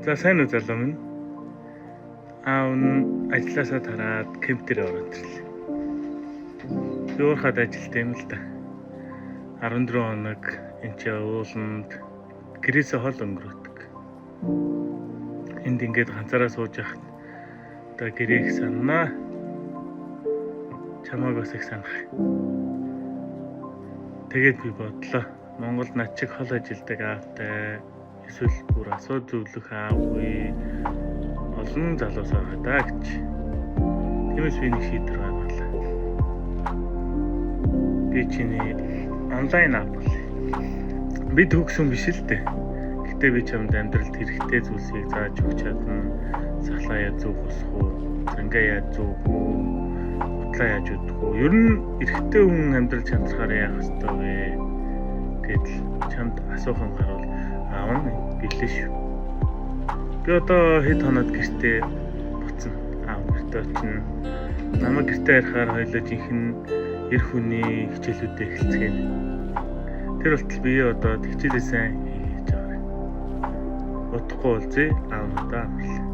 За сайн уу залуу минь. Аав ажилласаа тараад кемп дээр ороод ирлээ. Би уурхад ажилтай юм л да. 14 хоног энэ ууланд гэрээсээ хол өнгөрөөдөг. Энд ингээд ганцаараа сууж яхад одоо гэрээх санаа. Чамааг бас их санах. Тэгээд би бодлоо. Монголд над чиг хол ажилдаг аавтай эсвэл бүр асуу зөвлөх аавгүй олон залуус байгаа даа гэж. Тиймээс би нэг шийдвэр гаргалаа. Би чиний онлайн аав болъё. Би төгсөн биш л дээ. Гэтэ би чамд амьдралд хэрэгтэй зүйлсийг зааж өгч чадна. Сахлаа яаж зүг босох уу? Зангаа яаж зүг үү? Утлаа яаж удах уу? Ер нь эрэгтэй хүн амьдрал чанарахаар яах ёстой вэ? Гэдэл чамд асуухан гарвал аав нь гэлээ шүү. Би одоо хэд хоноод гэртээ буцна. Аав гэртээ очино. Намайг гэртээ ярихаар хоёлоо жинхэнэ эр хүний хичээлүүдээ эхэлцгээе. Тэр болтол би одоо хичээлээ сайн хийж байгаа. Утахгүй болзээ аав надаа амарлаа.